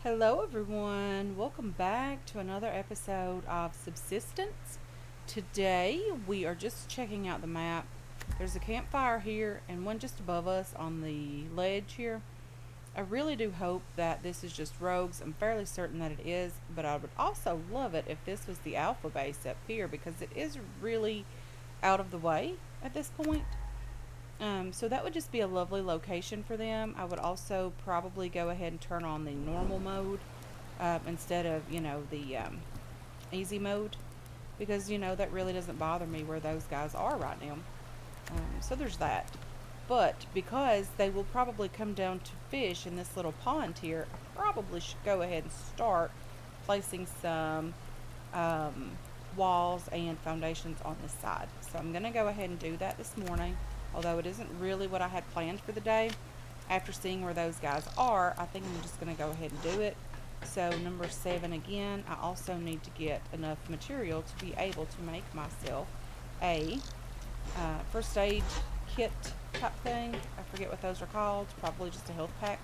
Hello, everyone. Welcome back to another episode of Subsistence. Today, we are just checking out the map. There's a campfire here and one just above us on the ledge here. I really do hope that this is just rogues. I'm fairly certain that it is, but I would also love it if this was the alpha base up here because it is really out of the way at this point. So that would just be a lovely location for them. I would also probably go ahead and turn on the normal mode instead of, the easy mode because, that really doesn't bother me where those guys are right now. So there's that. But because they will probably come down to fish in this little pond here, I probably should go ahead and start placing some walls and foundations on this side. So I'm going to go ahead and do that this morning, although it isn't really what I had planned for the day. After seeing where those guys are, I think I'm just going to go ahead and do it. So number 7 again, I also need to get enough material to be able to make myself a first aid kit type thing. I forget what those are called. Probably just a health pack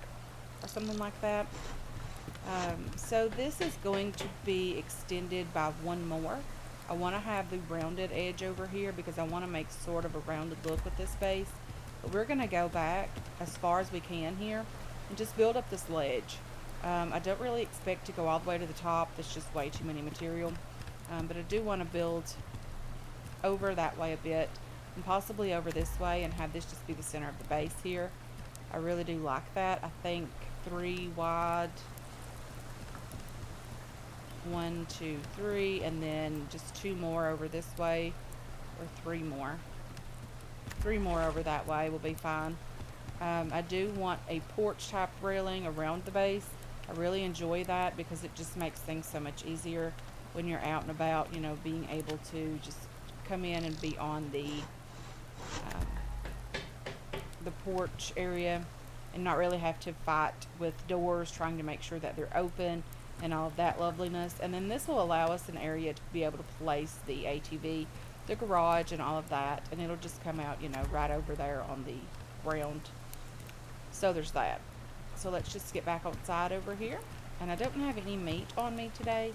or something like that. So this is going to be extended by one more. I want to have the rounded edge over here because I want to make sort of a rounded look with this base. But we're going to go back as far as we can here and just build up this ledge. I don't really expect to go all the way to the top. That's just way too many material. But I do want to build over that way a bit and possibly over this way and have this just be the center of the base here. I really do like that. I think 3 wide, 1, 2, 3, and then just 2 more over this way, or 3 more. 3 more over that way will be fine. I do want a porch type railing around the base. I really enjoy that because it just makes things so much easier when you're out and about, being able to just come in and be on um, the porch area and not really have to fight with doors trying to make sure that they're open and all of that loveliness. And then this will allow us an area to be able to place the ATV, the garage, and all of that. And it'll just come out, right over there on the ground. So there's that. So let's just get back outside over here. And I don't have any meat on me today,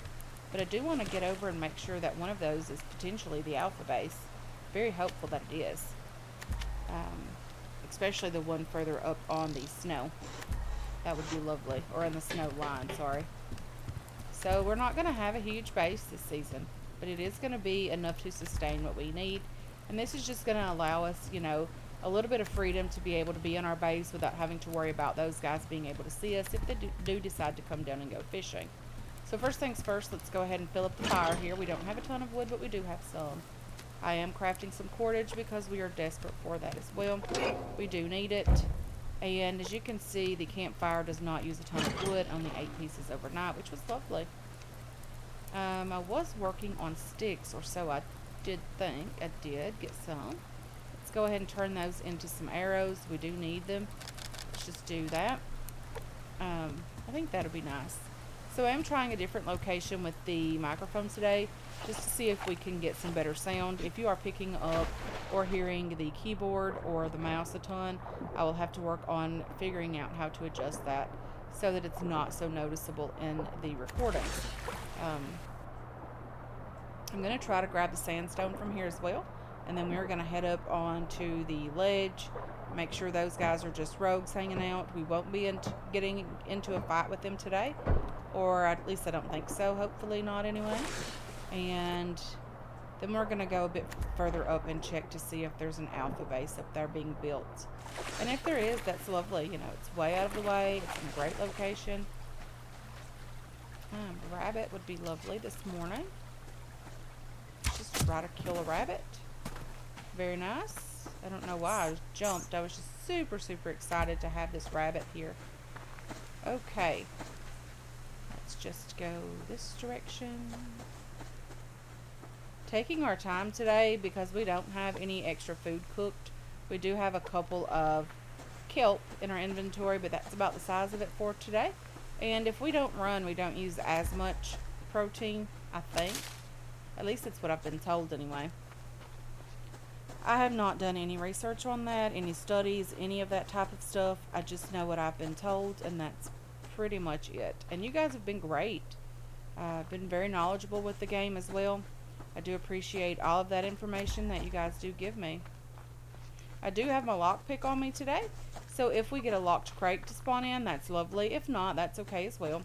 but I do want to get over and make sure that one of those is potentially the alpha base. Very hopeful that it is. Especially the one further up on the snow. That would be lovely. Or in the snow line, sorry. So we're not going to have a huge base this season, but it is going to be enough to sustain what we need. And this is just going to allow us, a little bit of freedom to be able to be in our base without having to worry about those guys being able to see us if they do decide to come down and go fishing. So first things first, let's go ahead and fill up the fire here. We don't have a ton of wood, but we do have some. I am crafting some cordage because we are desperate for that as well. We do need it. And as you can see, the campfire does not use a ton of wood, only 8 pieces overnight, which was lovely. I was working on sticks, or so I did think. I did get some. Let's go ahead and turn those into some arrows. We do need them. Let's just do that. I think that'll be nice. So I'm trying a different location with the microphone today just to see if we can get some better sound. If you are picking up or hearing the keyboard or the mouse a ton, I will have to work on figuring out how to adjust that so that it's not so noticeable in the recordings. I'm going to try to grab the sandstone from here as well, and then we're going to head up onto the ledge, make sure those guys are just rogues hanging out. We won't be getting into a fight with them today, or at least I don't think so. Hopefully not anyway. And then we're going to go a bit further up and check to see if there's an alpha base up there being built. And if there is, that's lovely. It's way out of the way. It's in a great location. Rabbit would be lovely this morning. Just try to kill a rabbit. Very nice. I don't know why I jumped. I was just super, super excited to have this rabbit here. Okay. Let's just go this direction. Taking our time today because we don't have any extra food cooked. We do have a couple of kelp in our inventory, but that's about the size of it for today. And if we don't run, we don't use as much protein, I think. At least that's what I've been told anyway. I have not done any research on that, any studies, any of that type of stuff. I just know what I've been told, and that's pretty much it. And you guys have been great. Been very knowledgeable with the game as well. I do appreciate all of that information that you guys do give me. I do have my lockpick on me today, so if we get a locked crate to spawn in, that's lovely. If not, that's okay as well.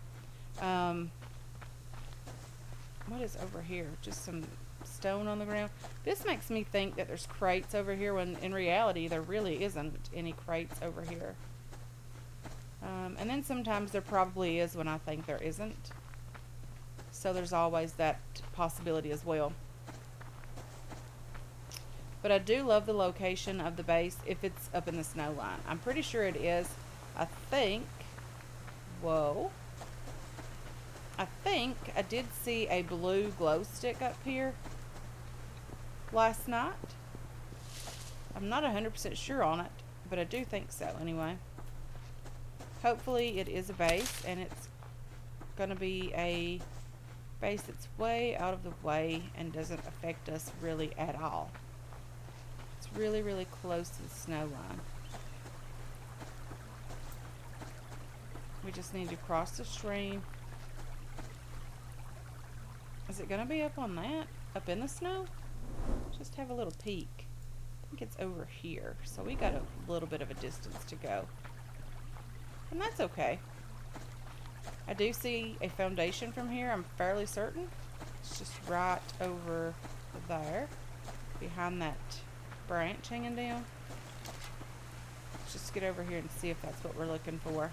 What is over here? Just some stone on the ground. This makes me think that there's crates over here when in reality there really isn't any crates over here. And then sometimes there probably is when I think there isn't. So there's always that possibility as well. But I do love the location of the base if it's up in the snow line. I'm pretty sure it is. I think, whoa. I think I did see a blue glow stick up here last night. I'm not 100% sure on it, but I do think so anyway. Hopefully it is a base, and it's going to be a base that's way out of the way and doesn't affect us really at all. It's really, really close to the snow line. We just need to cross the stream. Is it going to be up on that? Up in the snow? Just have a little peek. I think it's over here. So we got a little bit of a distance to go. And that's okay. I do see a foundation from here, I'm fairly certain. It's just right over there, behind that branch hanging down. Let's just get over here and see if that's what we're looking for.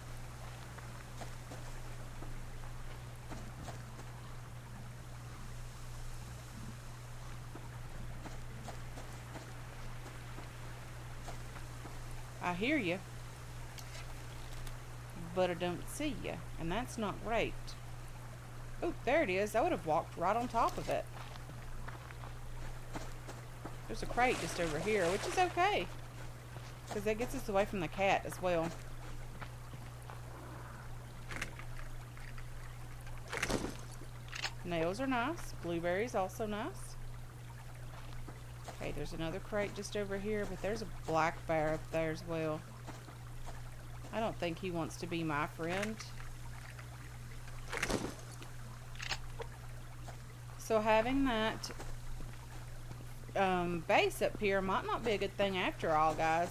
I hear you, but I don't see you, and that's not right. Oh, there it is. I would have walked right on top of it. There's a crate just over here, which is okay, because that gets us away from the cat as well. Nails are nice. Blueberries also nice. Okay, there's another crate just over here, but there's a black bear up there as well. I don't think he wants to be my friend. So having that base up here might not be a good thing after all, guys.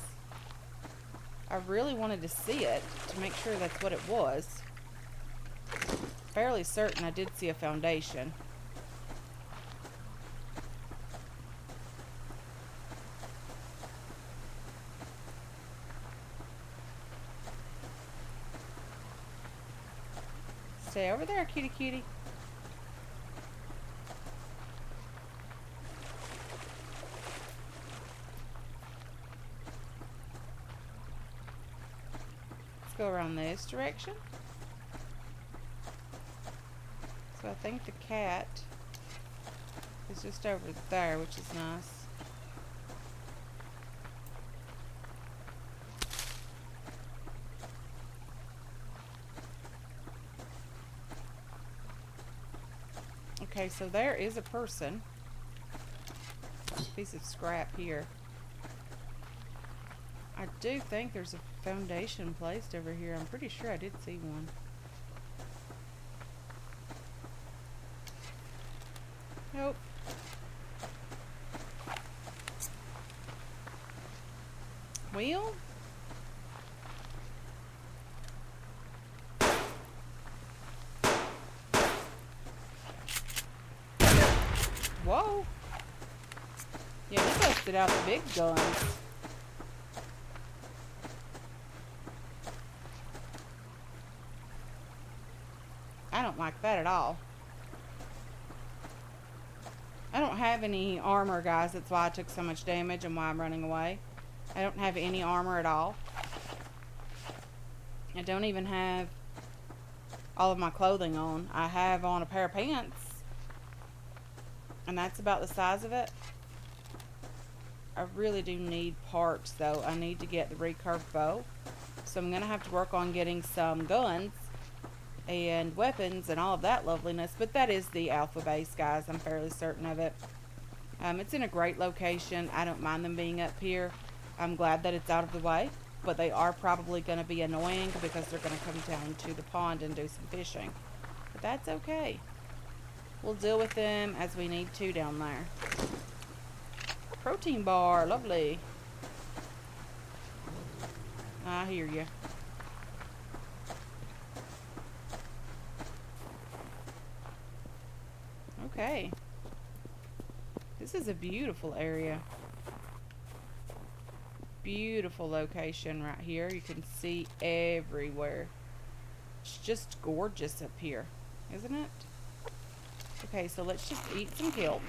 I really wanted to see it to make sure that's what it was. Fairly certain I did see a foundation. Stay over there, cutie cutie. Let's go around this direction. So I think the cat is just over there, which is nice. Okay, so there is a person. Piece of scrap here. I do think there's a foundation placed over here. I'm pretty sure I did see one. Nope. Wheel? Whoa. Yeah, they busted out the big guns. I don't like that at all. I don't have any armor, guys. That's why I took so much damage and why I'm running away. I don't have any armor at all. I don't even have all of my clothing on. I have on a pair of pants, and that's about the size of it. I really do need parts, though. I need to get the recurved bow. So I'm going to have to work on getting some guns and weapons and all of that loveliness. But that is the alpha base, guys. I'm fairly certain of it. It's in a great location. I don't mind them being up here. I'm glad that it's out of the way. but they are probably going to be annoying because they're going to come down to the pond and do some fishing. But that's okay. We'll deal with them as we need to down there. Protein bar, lovely. I hear you. Okay. This is a beautiful area. Beautiful location right here. You can see everywhere. It's just gorgeous up here, isn't it? Okay, so let's just eat some kelp,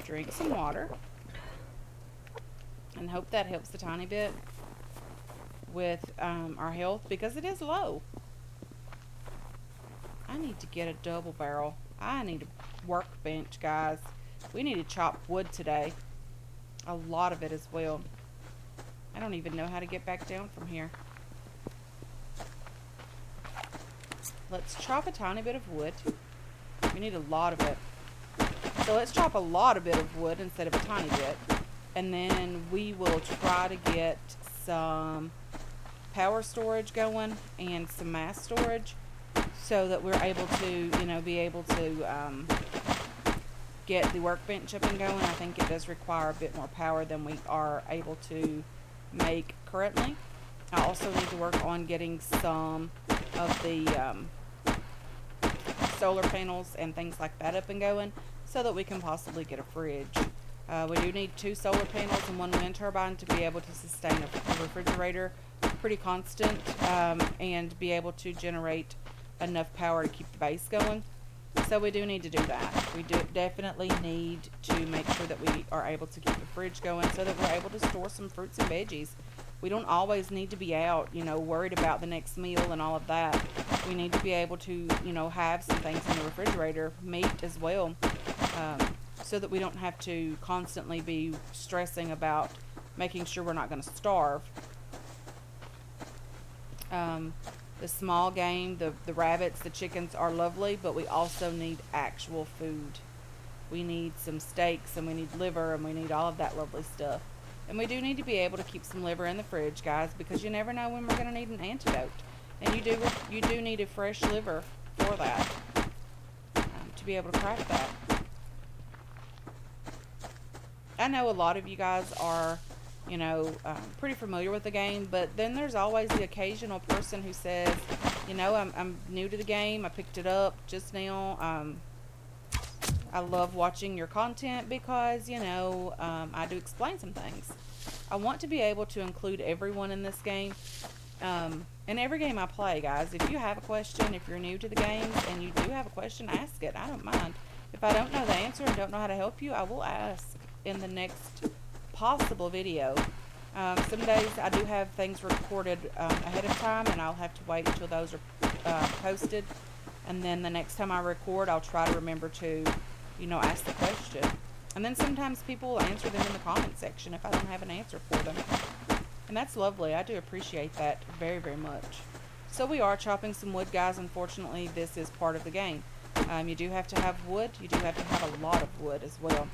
drink some water, and hope that helps a tiny bit with our health because it is low. I need to get a double barrel. I need a workbench, guys. We need to chop wood today. A lot of it as well. I don't even know how to get back down from here. Let's chop a tiny bit of wood. We need a lot of it. So let's chop a lot of bit of wood instead of a tiny bit. And then we will try to get some power storage going and some mass storage so that we're able to, be able to get the workbench up and going. I think it does require a bit more power than we are able to make currently. I also need to work on getting some of the solar panels and things like that up and going so that we can possibly get a fridge. We do need 2 solar panels and 1 wind turbine to be able to sustain a refrigerator pretty constant and be able to generate enough power to keep the base going. So we do need to do that. We do definitely need to make sure that we are able to keep the fridge going so that we're able to store some fruits and veggies. We don't always need to be out, worried about the next meal and all of that. We need to be able to, have some things in the refrigerator, meat as well, so that we don't have to constantly be stressing about making sure we're not going to starve. The small game, the rabbits, the chickens are lovely, but we also need actual food. We need some steaks, and we need liver, and we need all of that lovely stuff. And we do need to be able to keep some liver in the fridge, guys, because you never know when we're going to need an antidote. And you do need a fresh liver for that, to be able to craft that. I know a lot of you guys are, pretty familiar with the game, but then there's always the occasional person who says, I'm new to the game. I picked it up just now. I love watching your content because, I do explain some things. I want to be able to include everyone in this game. In every game I play, guys, if you have a question, if you're new to the games and you do have a question, ask it. I don't mind. If I don't know the answer and don't know how to help you, I will ask in the next possible video. Some days I do have things recorded ahead of time, and I'll have to wait until those are posted. And then the next time I record, I'll try to remember to, ask the question. And then sometimes people answer them in the comment section if I don't have an answer for them. And that's lovely. I do appreciate that very, very much. So we are chopping some wood, guys. Unfortunately, this is part of the game. You do have to have wood. You do have to have a lot of wood as well.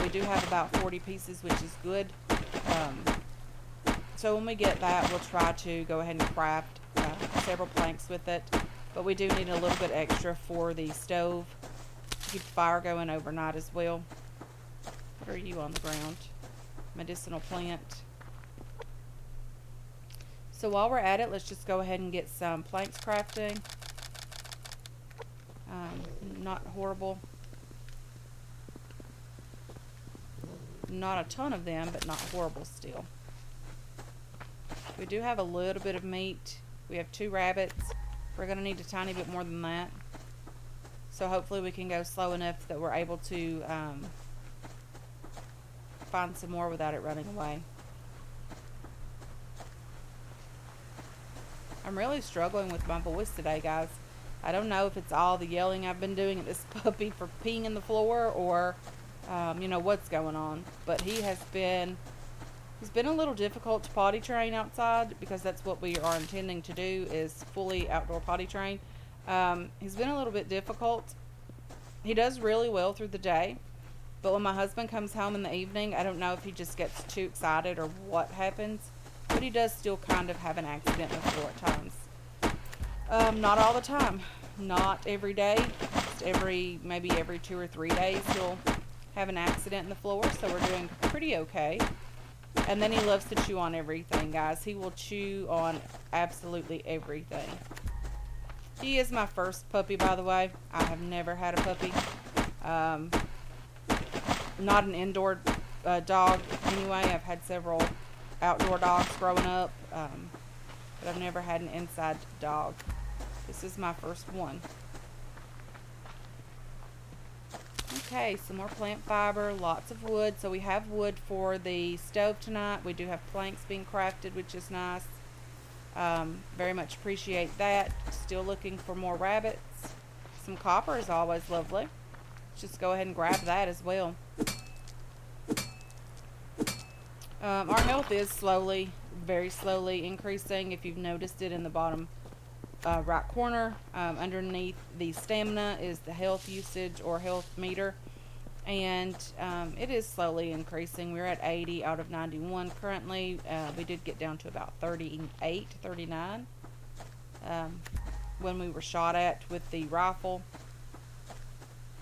We do have about 40 pieces, which is good. So when we get that, we'll try to go ahead and craft several planks with it. But we do need a little bit extra for the stove to keep the fire going overnight as well. What are you on the ground? Medicinal plant. So while we're at it, let's just go ahead and get some planks crafting. Not horrible. Not a ton of them, but not horrible still. We do have a little bit of meat. We have 2 rabbits. We're going to need a tiny bit more than that. So hopefully we can go slow enough that we're able to find some more without it running away. I'm really struggling with my voice today, guys. I don't know if it's all the yelling I've been doing at this puppy for peeing in the floor or, what's going on. But he's been a little difficult to potty train outside because that's what we are intending to do is fully outdoor potty train. He's been a little bit difficult. He does really well through the day. But when my husband comes home in the evening, I don't know if he just gets too excited or what happens. but he does still kind of have an accident in the floor at times. Not all the time, not every day, just maybe every 2 or 3 days he'll have an accident in the floor, so we're doing pretty okay. And then he loves to chew on everything, guys. He will chew on absolutely everything. He is my first puppy, by the way. I have never had a puppy. Not an indoor dog anyway. I've had several outdoor dogs growing up, but I've never had an inside dog. This is my first one. Okay, some more plant fiber, lots of wood. So we have wood for the stove tonight. We do have planks being crafted, which is nice. Very much appreciate that. Still looking for more rabbits. Some copper is always lovely. Let's just go ahead and grab that as well. Our health is slowly, very slowly increasing. If you've noticed it in the bottom right corner, underneath the stamina is the health usage or health meter, and it is slowly increasing. We're at 80 out of 91 currently. We did get down to about 38, 39 when we were shot at with the rifle.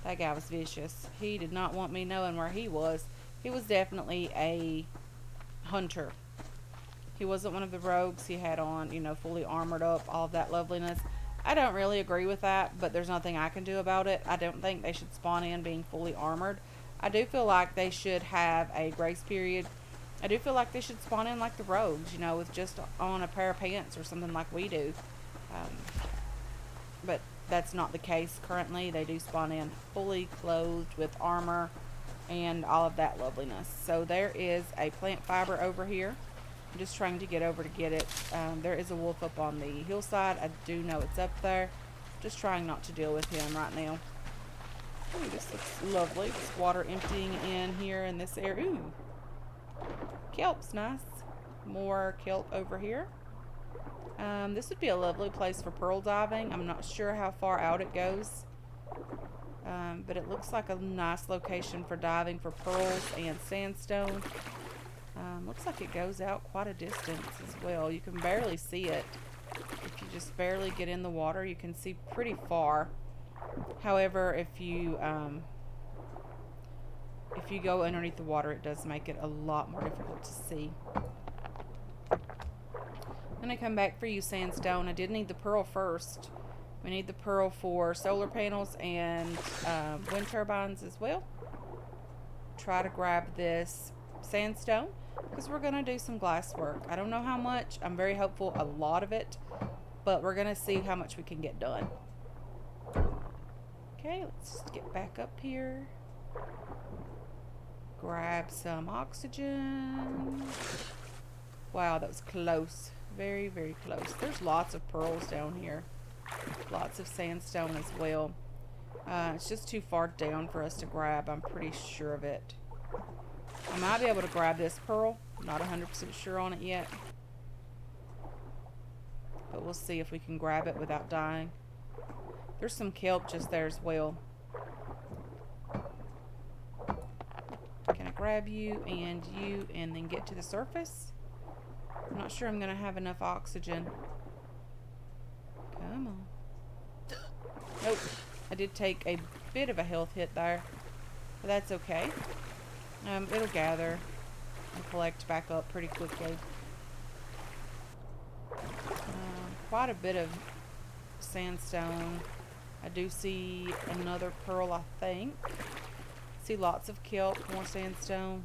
That guy was vicious. He did not want me knowing where he was. He was definitely a hunter. He wasn't one of the rogues. He had on, fully armored up, all of that loveliness. I don't really agree with that, but there's nothing I can do about it. I don't think they should spawn in being fully armored. I do feel like they should have a grace period. I do feel like they should spawn in like the rogues, with just on a pair of pants or something like we do. But that's not the case currently. They do spawn in fully clothed with armor and all of that loveliness. So there is a plant fiber over here. I'm just trying to get over to get it. There is a wolf up on the hillside. I do know it's up there. Just trying not to deal with him right now. Ooh, this looks lovely. This water emptying in here in this area. Ooh, kelp's nice. More kelp over here. This would be a lovely place for pearl diving. I'm not sure how far out it goes. But it looks like a nice location for diving for pearls and sandstone. Looks like it goes out quite a distance as well. You can barely see it. If you just barely get in the water, you can see pretty far. However, if you go underneath the water, it does make it a lot more difficult to see. I'm going to come back for you, sandstone. I did need the pearl first. We need the pearl for solar panels and wind turbines as well. Try to grab this sandstone because we're going to do some glass work. I don't know how much. I'm very hopeful a lot of it, but we're going to see how much we can get done. Okay, let's just get back up here. Grab some oxygen. Wow, that was close. Very, very close. There's lots of pearls down here. Lots of sandstone as well. It's just too far down for us to grab. I'm pretty sure of it. I might be able to grab this pearl. I'm not 100% sure on it yet. But we'll see if we can grab it without dying. There's some kelp just there as well. Can I grab you and then get to the surface? I'm not sure I'm going to have enough oxygen. Come on. Nope. I did take a bit of a health hit there. But that's okay. It'll gather and collect back up pretty quickly. Quite a bit of sandstone. I do see another pearl, I think. See lots of kelp, more sandstone.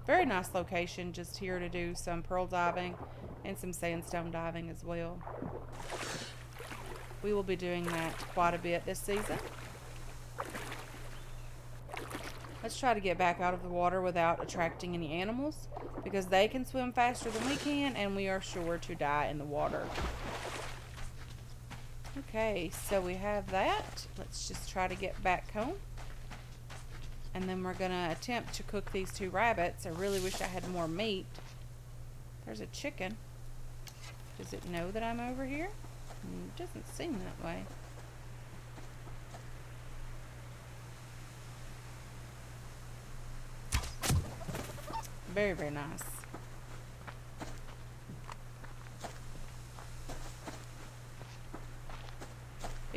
Very nice location just here to do some pearl diving and some sandstone diving as well. We will be doing that quite a bit this season. Let's try to get back out of the water without attracting any animals, because they can swim faster than we can and we are sure to die in the water. Okay, so we have that. Let's just try to get back home. And then we're going to attempt to cook these 2 rabbits. I really wish I had more meat. There's a chicken. Does it know that I'm over here? It doesn't seem that way. Very, very nice.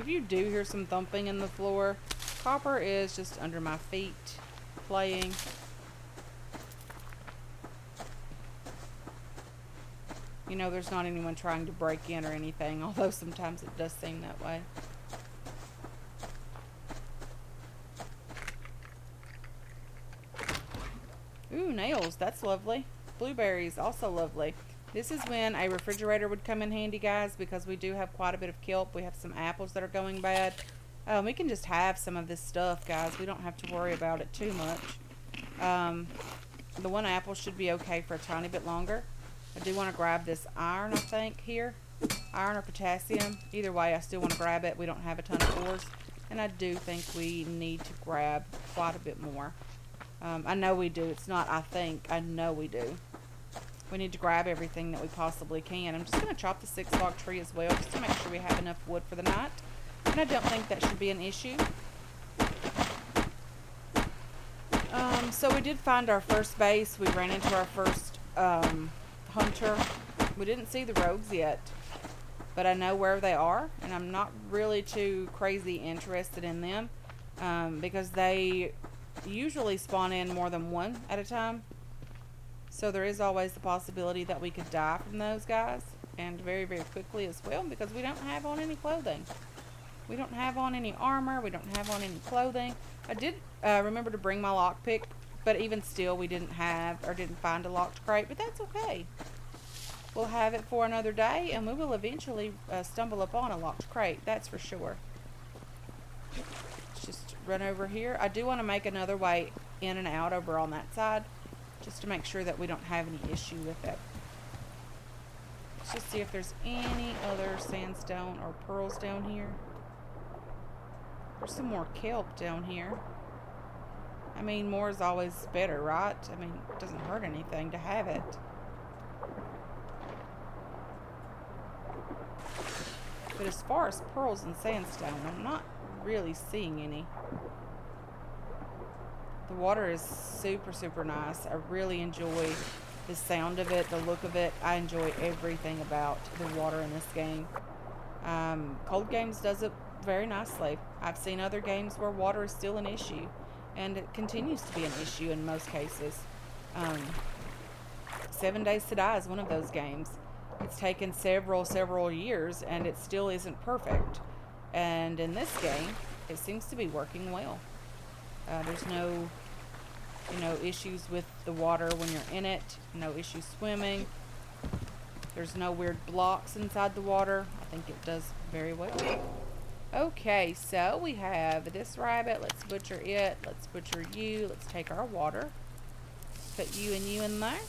If you do hear some thumping in the floor, Copper is just under my feet playing. You know, there's not anyone trying to break in or anything, although sometimes it does seem that way. Ooh, nails. That's lovely. Blueberries, also lovely. This is when a refrigerator would come in handy, guys, because we do have quite a bit of kelp. We have some apples that are going bad. We can just have some of this stuff, guys. We don't have to worry about it too much. The one apple should be okay for a tiny bit longer. I do want to grab this iron, I think, here. Iron or potassium. Either way, I still want to grab it. We don't have a ton of ores. And I do think we need to grab quite a bit more. I know we do. It's not I think. I know we do. We need to grab everything that we possibly can. I'm just going to chop the 6-log tree as well, just to make sure we have enough wood for the night. And I don't think that should be an issue. So we did find our first base. We ran into our first hunter. We didn't see the rogues yet, but I know where they are, and I'm not really too crazy interested in them because they usually spawn in more than one at a time. So there is always the possibility that we could die from those guys, and very, very quickly as well, because we don't have on any clothing. We don't have on any armor. We don't have on any clothing. I did remember to bring my lockpick, but even still we didn't find a locked crate, but that's okay. We'll have it for another day, and we will eventually stumble upon a locked crate, that's for sure. Let's just run over here. I do want to make another way in and out over on that side, just to make sure that we don't have any issue with it. Let's just see if there's any other sandstone or pearls down here. There's some more kelp down here. I mean, more is always better, right? I mean, it doesn't hurt anything to have it. But as far as pearls and sandstone, I'm not really seeing any. The water is super, super nice. I really enjoy the sound of it, the look of it. I enjoy everything about the water in this game. Cold Games does it very nicely. I've seen other games where water is still an issue, and it continues to be an issue in most cases. 7 Days to Die is one of those games. It's taken several years, and it still isn't perfect. And in this game, it seems to be working well. There's no, issues with the water when you're in it. No issues swimming. There's no weird blocks inside the water. I think it does very well. Okay, so we have this rabbit. Let's butcher it. Let's butcher you. Let's take our water. Put you and you in there.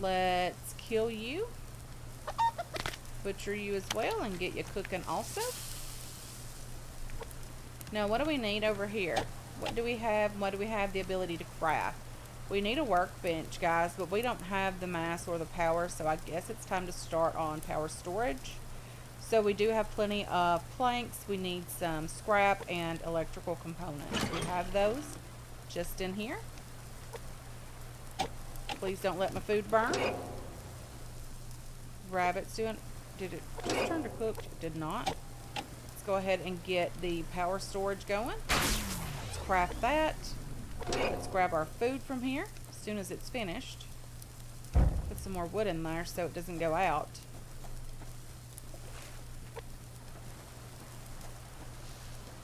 Let's kill you. Butcher you as well and get you cooking also. Now, what do we need over here? What do we have? What do we have the ability to craft? We need a workbench, guys, but we don't have the mass or the power, so I guess it's time to start on power storage. So we do have plenty of planks. We need some scrap and electrical components. We have those just in here. Please don't let my food burn. Rabbit's doing... Did it just turn to cook? It did not. Let's go ahead and get the power storage going. Let's craft that. Let's grab our food from here as soon as it's finished. Put some more wood in there so it doesn't go out.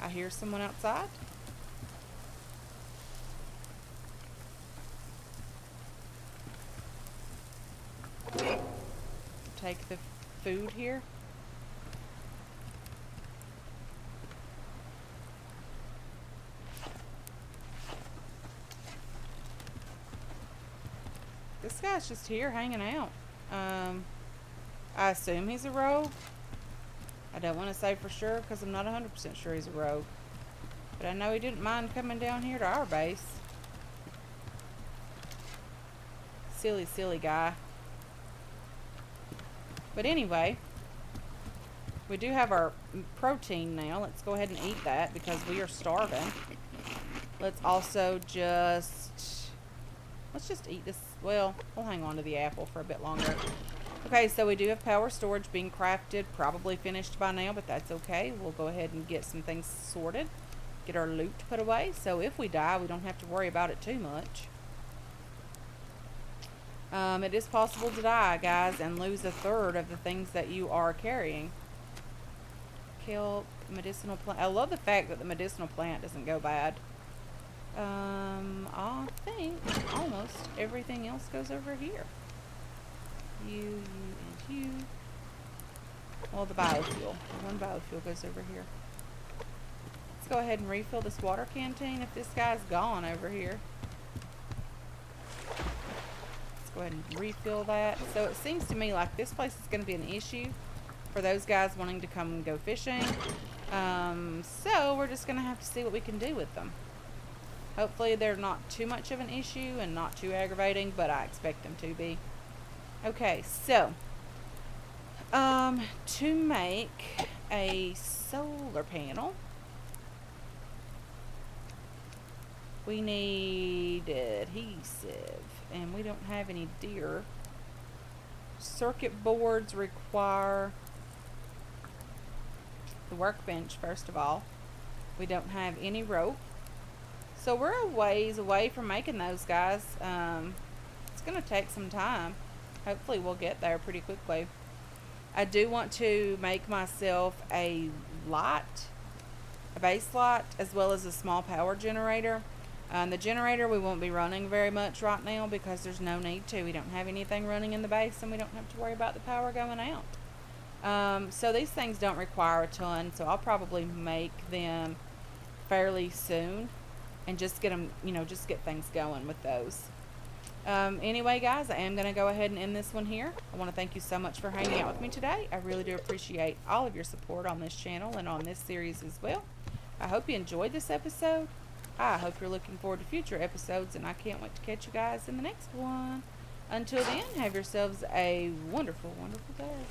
I hear someone outside. Take the food here. This guy's just here hanging out. I assume he's a rogue. I don't want to say for sure because I'm not 100% sure he's a rogue. But I know he didn't mind coming down here to our base. Silly, silly guy. But anyway, we do have our protein now. Let's go ahead and eat that because we are starving. Let's also let's just eat this. Well, we'll hang on to the apple for a bit longer. Okay, so we do have power storage being crafted, probably finished by now, but that's okay. We'll go ahead and get some things sorted, get our loot put away, so if we die, we don't have to worry about it too much. It is possible to die, guys, and lose a third of the things that you are carrying. Kelp, medicinal plant. I love the fact that the medicinal plant doesn't go bad. I think almost everything else goes over here. You, and you. Well, the biofuel. One biofuel goes over here. Let's go ahead and refill this water canteen if this guy's gone over here. Let's go ahead and refill that. So it seems to me like this place is going to be an issue for those guys wanting to come and go fishing. So we're just going to have to see what we can do with them. Hopefully they're not too much of an issue and not too aggravating, but I expect them to be. Okay, so to make a solar panel, we need adhesive, and we don't have any deer. Circuit boards require the workbench, first of all. We don't have any rope. So we're a ways away from making those, guys. It's going to take some time. Hopefully we'll get there pretty quickly. I do want to make myself a light, a base light, as well as a small power generator. The generator we won't be running very much right now because there's no need to. We don't have anything running in the base, and we don't have to worry about the power going out. So these things don't require a ton, so I'll probably make them fairly soon and just get them, just get things going with those. Anyway, guys, I am going to go ahead and end this one here. I want to thank you so much for hanging out with me today. I really do appreciate all of your support on this channel and on this series as well. I hope you enjoyed this episode. I hope you're looking forward to future episodes, and I can't wait to catch you guys in the next one. Until then, have yourselves a wonderful, wonderful day.